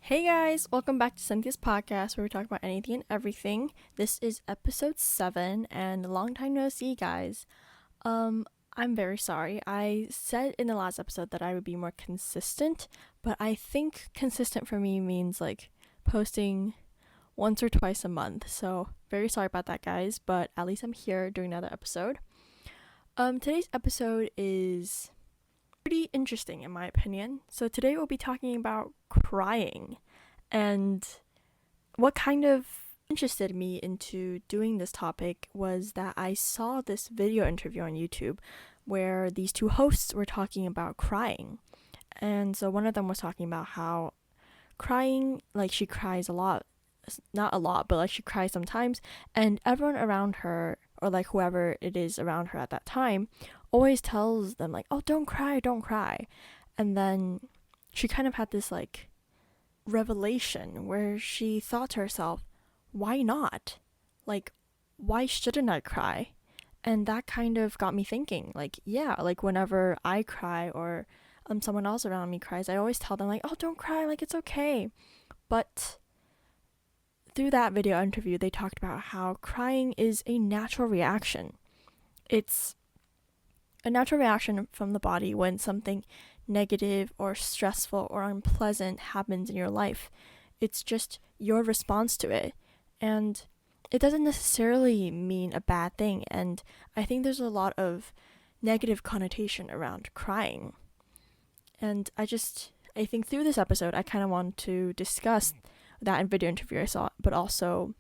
Hey guys, welcome back to Cynthia's podcast where we talk about anything and everything. This is episode 7 and long time no see, guys. I'm very sorry. I said in the last episode that I would be more consistent, but I think consistent for me means like posting once or twice a month. So, very sorry about that, guys, but at least I'm here doing another episode. Today's episode is pretty interesting in my opinion. So today we'll be talking about crying, and what kind of interested me into doing this topic was that I saw this video interview on YouTube where these two hosts were talking about crying. And so one of them was talking about how crying, like she cries a lot, not a lot, but like she cries sometimes, and everyone around her, or like whoever it is around her at that time, always tells them like, oh, don't cry, don't cry. And then she kind of had this like revelation where she thought to herself, why not? Like, why shouldn't I cry? And that kind of got me thinking, like, yeah, like whenever I cry or someone else around me cries, I always tell them like, oh, don't cry, like it's okay. But through that video interview, they talked about how crying is a natural reaction. It's a natural reaction from the body when something negative or stressful or unpleasant happens in your life. It's just your response to it. And it doesn't necessarily mean a bad thing. And I think there's a lot of negative connotation around crying. And I think through this episode, I kind of want to discuss that in video interview I saw, but also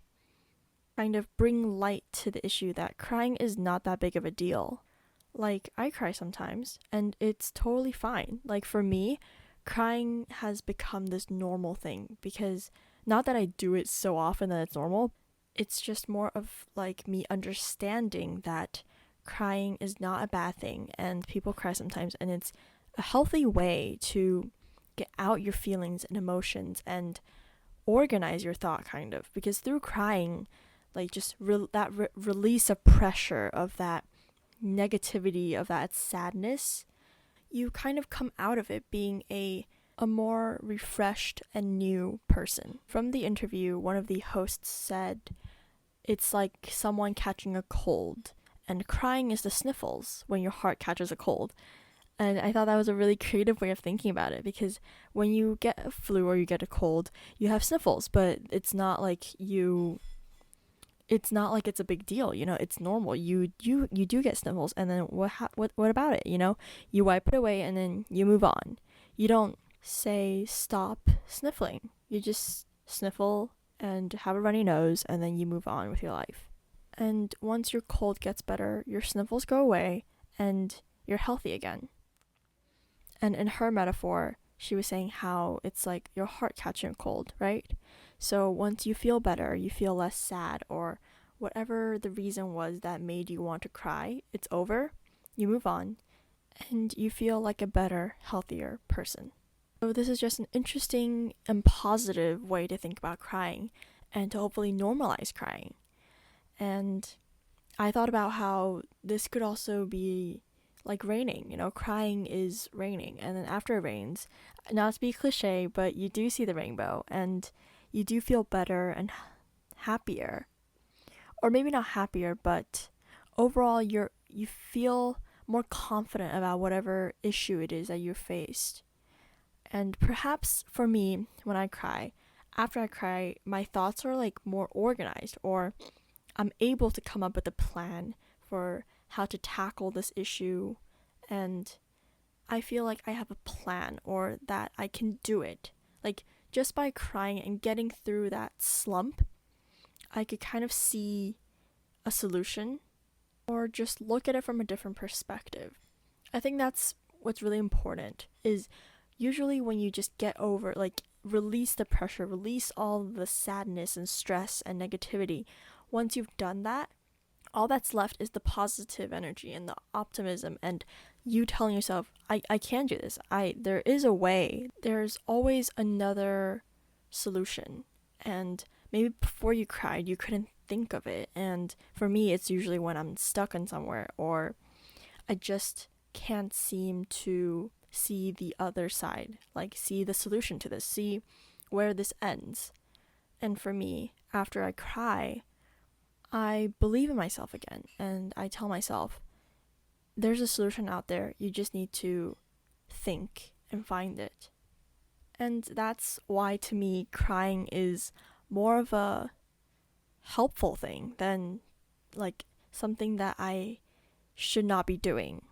kind of bring light to the issue that crying is not that big of a deal. Like, I cry sometimes, and it's totally fine. Like, for me, crying has become this normal thing, because not that I do it so often that it's normal, it's just more of, like, me understanding that crying is not a bad thing, and people cry sometimes, and it's a healthy way to get out your feelings and emotions, and organize your thought, kind of, because through crying, like, just release of pressure of that negativity, of that sadness, you kind of come out of it being a more refreshed and new person. From the interview, one of the hosts said it's like someone catching a cold, and crying is the sniffles when your heart catches a cold. And I thought that was a really creative way of thinking about it, because when you get a flu or you get a cold, you have sniffles, but it's not like it's a big deal, it's normal. You do get sniffles, and then what about it, You wipe it away and then you move on. You don't say stop sniffling. You just sniffle and have a runny nose, and then you move on with your life. And once your cold gets better, your sniffles go away and you're healthy again. And in her metaphor, she was saying how it's like your heart catching a cold, right? So once you feel better, you feel less sad, or whatever the reason was that made you want to cry, it's over, you move on, and you feel like a better, healthier person. So this is just an interesting and positive way to think about crying, and to hopefully normalize crying. And I thought about how this could also be like raining, crying is raining, and then after it rains, not to be cliche, but you do see the rainbow, and you do feel better and happier. Or maybe not happier, but overall you feel more confident about whatever issue it is that you faced. And perhaps for me, when I cry, after I cry, my thoughts are like more organized, or I'm able to come up with a plan for how to tackle this issue, and I feel like I have a plan, or that I can do it. Like, just by crying and getting through that slump, I could kind of see a solution, or just look at it from a different perspective. I think that's what's really important, is usually when you just get over, like, release the pressure, release all the sadness and stress and negativity, once you've done that, all that's left is the positive energy and the optimism, and you telling yourself, I can do this. There is a way. There's always another solution. And maybe before you cried, you couldn't think of it. And for me, it's usually when I'm stuck in somewhere, or I just can't seem to see the other side, like see the solution to this, see where this ends. And for me, after I cry, I believe in myself again, and I tell myself, there's a solution out there, you just need to think and find it. And that's why, to me, crying is more of a helpful thing than like something that I should not be doing.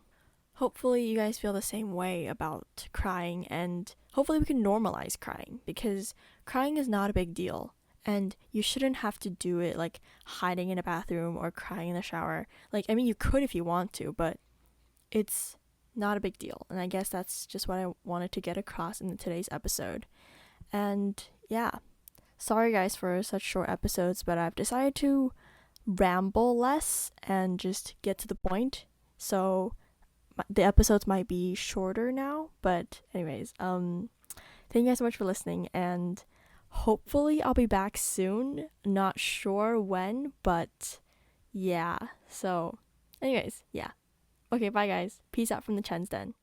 Hopefully you guys feel the same way about crying, and hopefully we can normalize crying, because crying is not a big deal, and you shouldn't have to do it like hiding in a bathroom or crying in the shower. Like, I mean, you could if you want to, but it's not a big deal. And I guess that's just what I wanted to get across in today's episode. And yeah, sorry guys for such short episodes, but I've decided to ramble less and just get to the point. So the episodes might be shorter now, but anyways, thank you guys so much for listening, and hopefully I'll be back soon. Not sure when, but yeah. So anyways, yeah. Okay, bye guys. Peace out from the Chens Den.